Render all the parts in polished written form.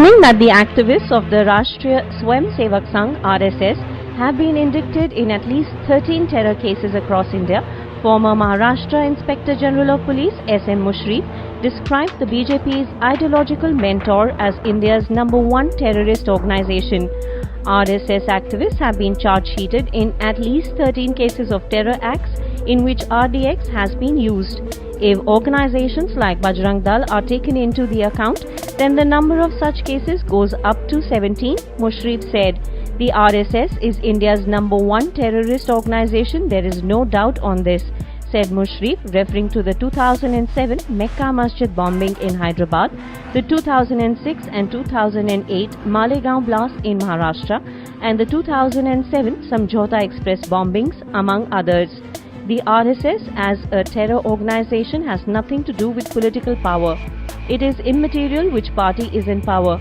Claiming that the activists of the Rashtriya Swayamsevak Sangh (RSS) have been indicted in at least 13 terror cases across India, former Maharashtra Inspector General of Police S.M. Mushrif described the BJP's ideological mentor as India's #1 terrorist organization. RSS activists have been charge-sheeted in at least 13 cases of terror acts in which RDX has been used. If organizations like Bajrang Dal are taken into the account, then the number of such cases goes up to 17, Mushrif said. The RSS is India's #1 terrorist organization, there is no doubt on this, said Mushrif, referring to the 2007 Mecca Masjid bombing in Hyderabad, the 2006 and 2008 Malegaon blast in Maharashtra, and the 2007 Samjhauta Express bombings, among others. The RSS as a terror organization has nothing to do with political power. It is immaterial which party is in power.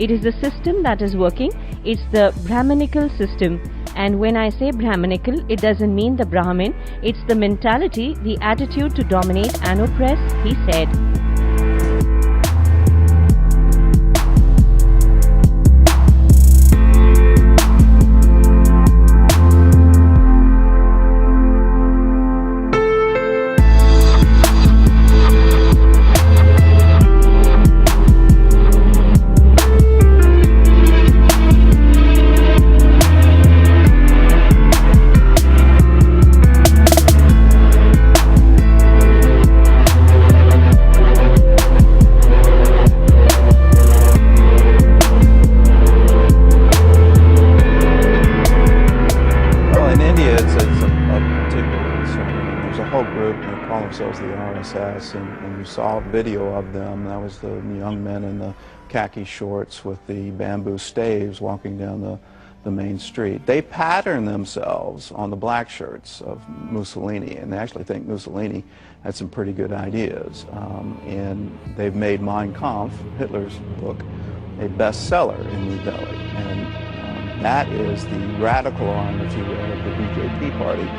It is the system that is working. It's the Brahminical system. And when I say Brahminical, it doesn't mean the Brahmin. It's the mentality, the attitude to dominate and oppress, he said. Themselves the RSS, and you saw a video of them. That was the young men in the khaki shorts with the bamboo staves walking down the main street. They pattern themselves on the black shirts of Mussolini, and they actually think Mussolini had some pretty good ideas. And they've made Mein Kampf, Hitler's book, a bestseller in New Delhi. And that is the radical arm, if you will, of the BJP party.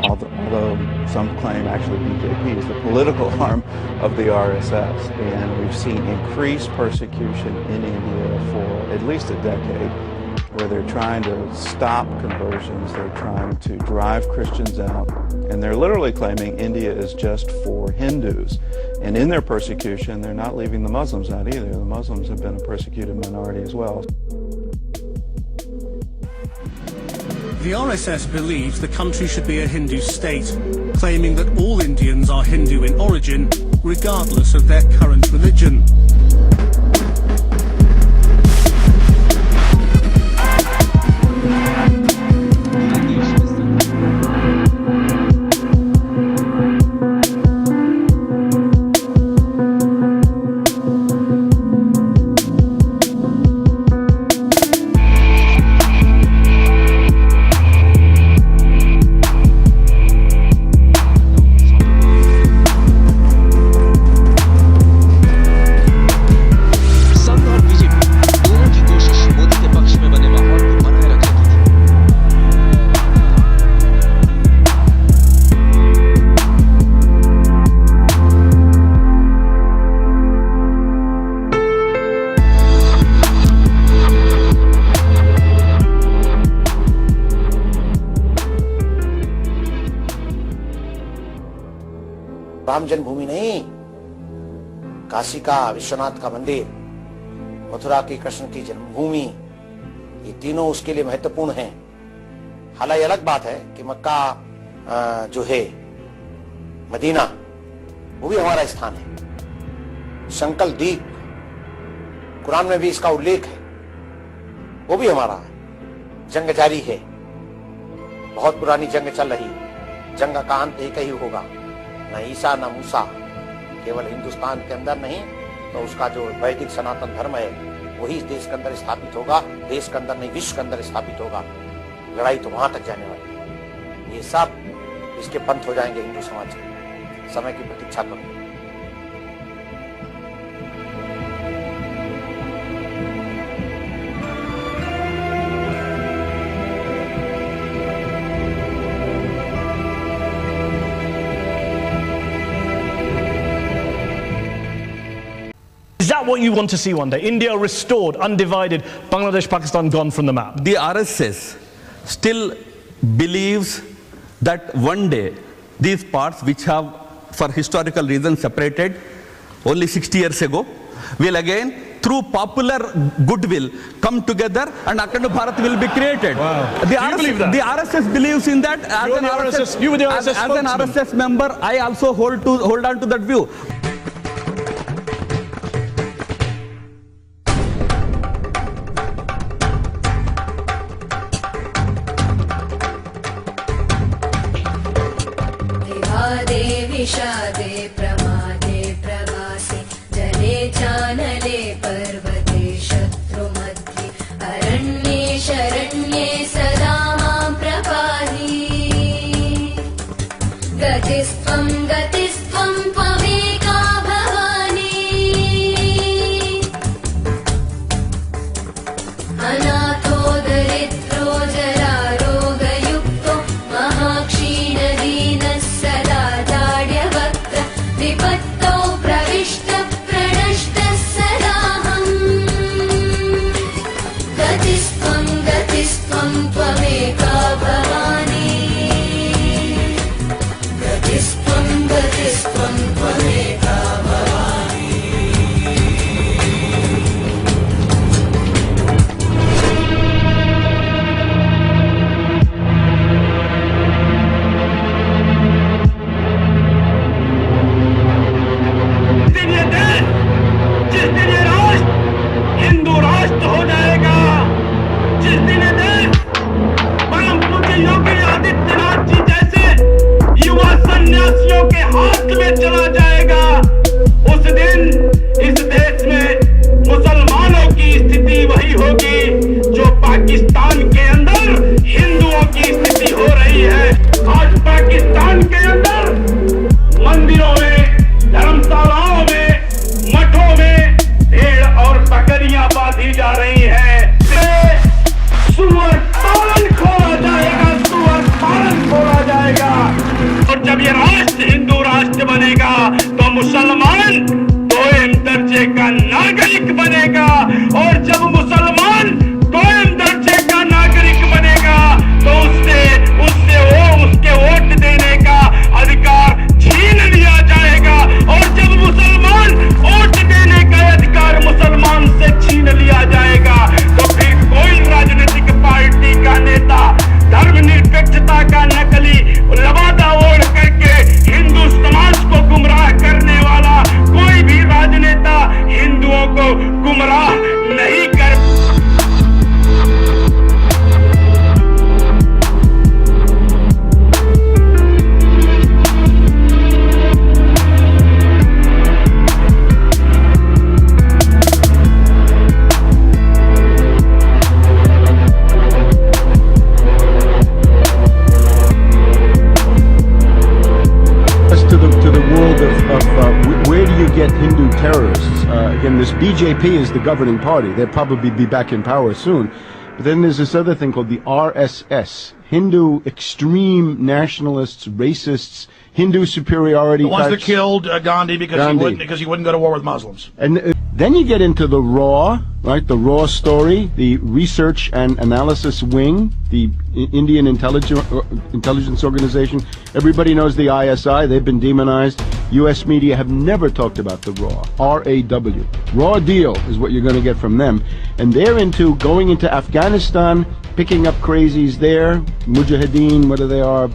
Although some claim actually BJP is the political arm of the RSS. And we've seen increased persecution in India for at least a decade, where they're trying to stop conversions, they're trying to drive Christians out, and they're literally claiming India is just for Hindus. And in their persecution, they're not leaving the Muslims out either. The Muslims have been a persecuted minority as well. The RSS believes the country should be a Hindu state, claiming that all Indians are Hindu in origin, regardless of their current religion. Ram जन्मभूमि नहीं, काशी का विश्वनाथ का मंदिर, मथुरा की कृष्ण की जन्मभूमि, ये तीनों उसके लिए महत्वपूर्ण हैं। हालांकि अलग बात है कि मक्का जो है, मदीना, वो भी हमारा स्थान है। शंकल द्वीप, कुरान में भी इसका उल्लेख है, वो भी हमारा है। जंग जारी है, बहुत पुरानी जंग चल रही। जंग का अंत एक ही होगा, न ईसा न मूसा। केवल हिंदुस्तान के अंदर नहीं, तो उसका जो वैदिक सनातन धर्म है वही इस देश के अंदर स्थापित होगा। देश के अंदर नहीं, विश्व के अंदर स्थापित होगा। लड़ाई तो वहां तक जाने वाली है। ये सब इसके पंथ हो जाएंगे हिंदू समाज के। समय की प्रतीक्षा करो। Is that what you want to see one day? India restored, undivided, Bangladesh, Pakistan gone from the map. The RSS still believes that one day these parts which have for historical reasons separated only 60 years ago will again through popular goodwill come together and Akhand Bharat will be created. Wow. The RSS believes in that. You were the RSS as an RSS member, I also hold on to that view. विषादे प्रमादे प्रवासे जले चानले पर्वते शत्रुमध्ये अरण्ये शरण्ये सदा मां प्रपाहि गतिस्त्वं त्वमेका भवानी अनाथो दरिद्रो जरारोगयुक्तो महाक्षीणदीनः सदा विपत्तौ प्रविष्ट प्रणष्टः सदाहम् गतिस्त्वं त्वमेका भवानी गतिस्त्वं त्वमेका भवानी जिस दिन ये राष्ट्र हिंदू राष्ट्र हो जाएगा, जिस दिन ये देश परम पूज्य योगी आदित्यनाथ जी जैसे युवा सन्यासियों के हाथ में चला जाएगा, उस दिन इस देश में मुसलमानों की स्थिति वही होगी जो पाकिस्तान के अंदर हिंदुओं की स्थिति हो रही है। आज पाकिस्तान के अंदर मंदिरों में, धर्मशालाओं में, मठों में भेड़ और बकरियां बांधी जा रही हैं। सुअर पालन खोला जाएगा, सुअर पालन खोला जाएगा। और जब ये राष्ट्र हिंदू राष्ट्र बनेगा तो मुसलमान दोयम दर्जे का नागरिक बनेगा, और जब मुसलमान दोयम दर्जे का नागरिक बनेगा तो उससे उसके वोट देने का अधिकार छीन लिया जाएगा, और जब मुसलमान वोट देने का अधिकार मुसलमान से छीन लिया जाएगा तो फिर कोई राजनीतिक पार्टी का नेता धर्मनिरपेक्षता का नकली लबादा ओढ़ करके हिंदू समाज को गुमराह करने वाला कोई भी राजनेता हिंदुओं को गुमराह नहीं कर। Where do you get Hindu terrorists? Again, this BJP is the governing party. They'll probably be back in power soon. But then there's this other thing called the RSS, Hindu extreme nationalists, racists, Hindu superiority The ones types. that killed Gandhi because he wouldn't go to war with Muslims. And then you get into the raw, right? The raw story, the research and analysis wing, the Indian intelligence organization. Everybody knows the ISI. They've been demonized. U.S. media have never talked about the raw, R-A-W. Raw deal is what you're going to get from them. And they're into going into Afghanistan, picking up crazies there, Mujahideen, whether they are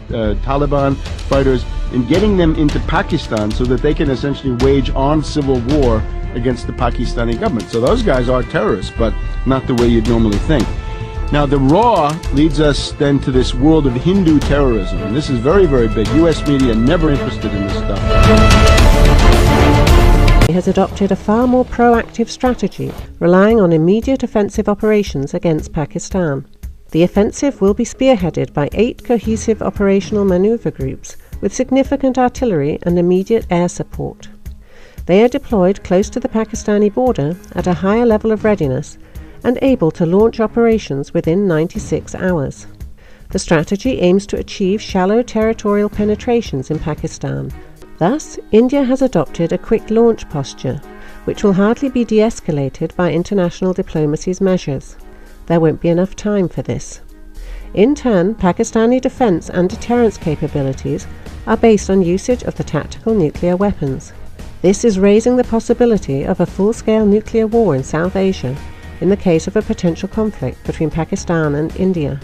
Taliban fighters, and getting them into Pakistan so that they can essentially wage armed civil war against the Pakistani government. So those guys are terrorists, but not the way you'd normally think. Now the raw leads us then to this world of Hindu terrorism, and this is very, very big. U.S. media never interested in this stuff. He has adopted a far more proactive strategy, relying on immediate offensive operations against Pakistan. The offensive will be spearheaded by 8 cohesive operational maneuver groups with significant artillery and immediate air support. They are deployed close to the Pakistani border at a higher level of readiness and able to launch operations within 96 hours. The strategy aims to achieve shallow territorial penetrations in Pakistan. Thus, India has adopted a quick launch posture, which will hardly be de-escalated by international diplomacy's measures. There won't be enough time for this. In turn, Pakistani defence and deterrence capabilities are based on usage of the tactical nuclear weapons. This is raising the possibility of a full-scale nuclear war in South Asia in the case of a potential conflict between Pakistan and India.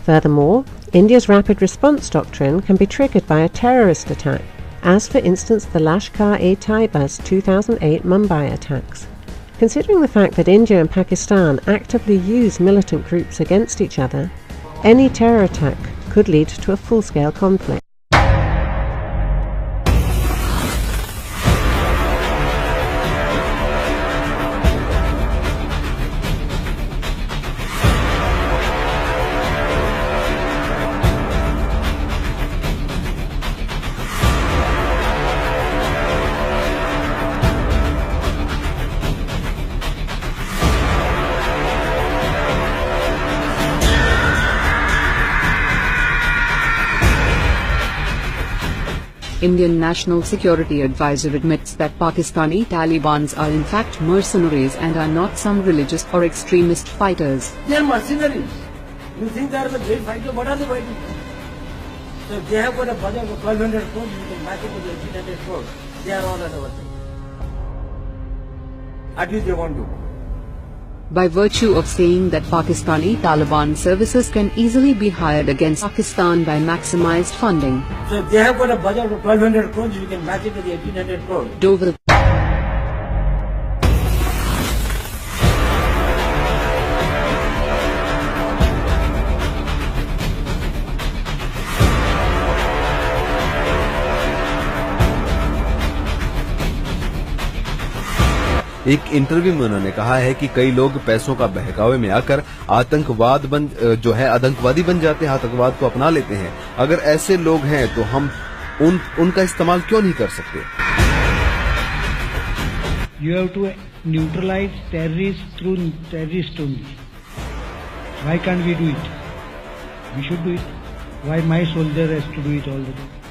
Furthermore, India's rapid response doctrine can be triggered by a terrorist attack, as for instance the Lashkar-e-Taiba's 2008 Mumbai attacks. Considering the fact that India and Pakistan actively use militant groups against each other, any terror attack could lead to a full-scale conflict. Indian National Security Advisor admits that Pakistani Talibans are in fact mercenaries and are not some religious or extremist fighters. They are mercenaries. You think they are the great fighters? What are they fighting for? So if they have got a budget of 1200 crores, you can match it with 1800 crores. They are all at our side. At least they want to. By virtue of saying that Pakistani Taliban services can easily be hired against Pakistan by maximized funding. So if they have got a budget of 1200 crores, you can match it with 1800 crores. Dover. एक interview में उन्होंने कहा है कि कई लोग पैसों का बहकावे में आकर आतंकवादी बन जाते हैं, आतंकवाद को अपना लेते हैं। अगर ऐसे लोग हैं तो हम उनका इस्तेमाल क्यों नहीं कर सकते? You have to neutralize terrorists through terrorists only. Why can't we do it? We should do it. Why my soldier has to do it all the time?